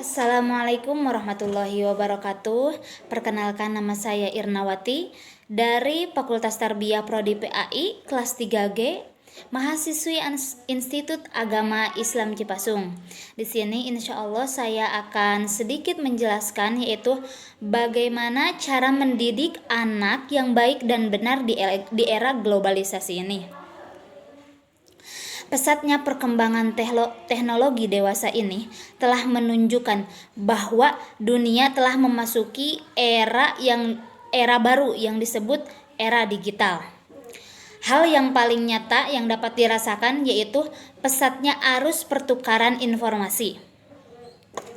Assalamualaikum warahmatullahi wabarakatuh. Perkenalkan, nama saya Irnawati dari Fakultas Tarbiyah Prodi PAI kelas 3G, mahasiswi Institut Agama Islam Cipasung. Di sini insya Allah saya akan sedikit menjelaskan, yaitu bagaimana cara mendidik anak yang baik dan benar di era globalisasi ini. Pesatnya perkembangan teknologi dewasa ini telah menunjukkan bahwa dunia telah memasuki era baru yang disebut era digital. Hal yang paling nyata yang dapat dirasakan yaitu pesatnya arus pertukaran informasi.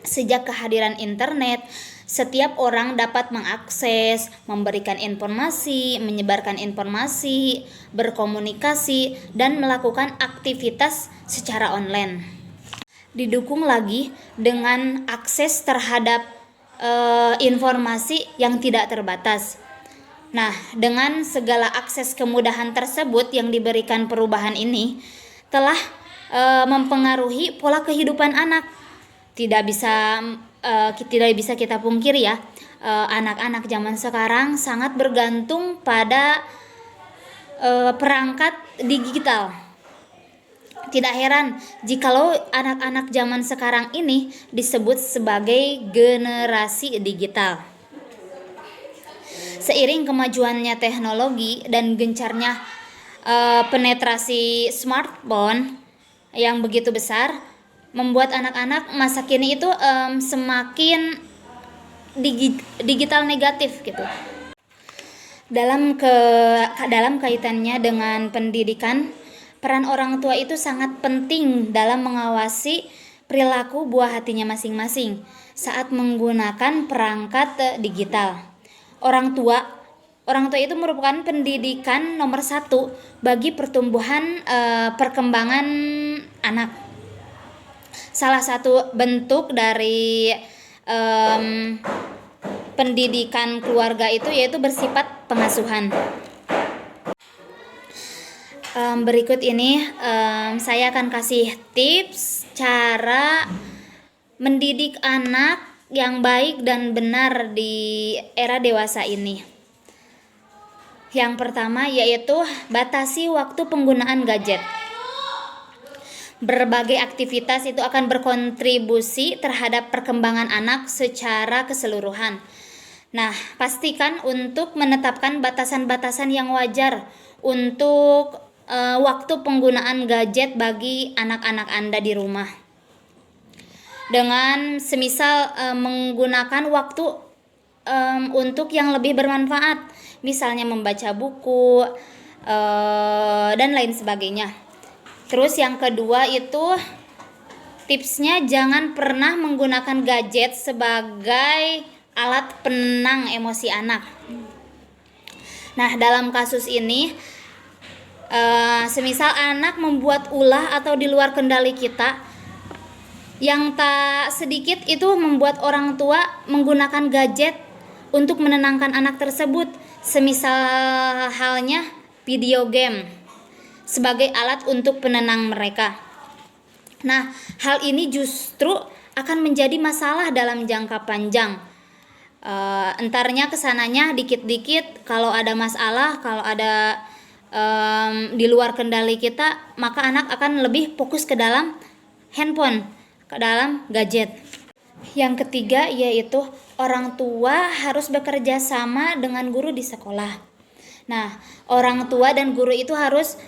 Sejak kehadiran internet, setiap orang dapat mengakses, memberikan informasi, menyebarkan informasi, berkomunikasi, dan melakukan aktivitas secara online. Didukung lagi dengan akses terhadap informasi yang tidak terbatas. Nah, dengan segala akses kemudahan tersebut yang diberikan, perubahan ini telah mempengaruhi pola kehidupan anak. Tidak bisa kita pungkiri ya, anak-anak zaman sekarang sangat bergantung pada perangkat digital. Tidak heran jikalau anak-anak zaman sekarang ini disebut sebagai generasi digital. Seiring kemajuannya teknologi dan gencarnya penetrasi smartphone yang begitu besar, membuat anak-anak masa kini itu semakin digital negatif gitu. Dalam kaitannya dengan pendidikan, peran orang tua itu sangat penting dalam mengawasi perilaku buah hatinya masing-masing saat menggunakan perangkat digital. Orang tua itu merupakan pendidikan nomor 1 bagi pertumbuhan perkembangan anak. Salah satu bentuk dari pendidikan keluarga itu yaitu bersifat pengasuhan. Berikut ini saya akan kasih tips cara mendidik anak yang baik dan benar di era dewasa ini. Yang pertama yaitu batasi waktu penggunaan gadget. Berbagai aktivitas itu akan berkontribusi terhadap perkembangan anak secara keseluruhan. Nah, pastikan untuk menetapkan batasan-batasan yang wajar untuk waktu penggunaan gadget bagi anak-anak Anda di rumah. Dengan semisal menggunakan waktu untuk yang lebih bermanfaat, misalnya membaca buku dan lain sebagainya. Terus yang kedua itu tipsnya, jangan pernah menggunakan gadget sebagai alat penenang emosi anak. Nah, dalam kasus ini semisal anak membuat ulah atau di luar kendali kita, yang tak sedikit itu membuat orang tua menggunakan gadget untuk menenangkan anak tersebut, semisal halnya video game sebagai alat untuk penenang mereka. Nah, hal ini justru akan menjadi masalah dalam jangka panjang. Entarnya kesananya dikit-dikit, kalau ada masalah, kalau ada di luar kendali kita, maka anak akan lebih fokus ke dalam handphone, ke dalam gadget. Yang ketiga yaitu orang tua harus bekerja sama dengan guru di sekolah. Nah, orang tua dan guru itu harus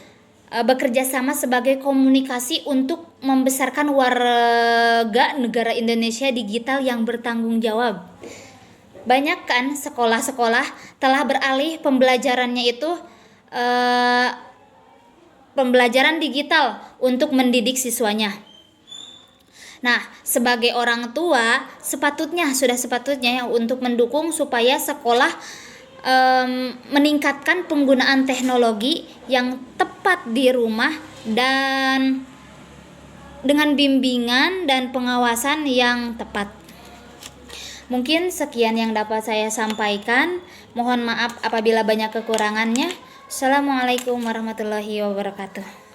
bekerja sama sebagai komunikasi untuk membesarkan warga negara Indonesia digital yang bertanggung jawab. Banyak kan sekolah-sekolah telah beralih pembelajarannya itu pembelajaran digital untuk mendidik siswanya. Nah, sebagai orang tua sudah sepatutnya untuk mendukung supaya sekolah meningkatkan penggunaan teknologi yang tepat di rumah dan dengan bimbingan dan pengawasan yang tepat. Mungkin sekian yang dapat saya sampaikan. Mohon maaf apabila banyak kekurangannya. Assalamualaikum warahmatullahi wabarakatuh.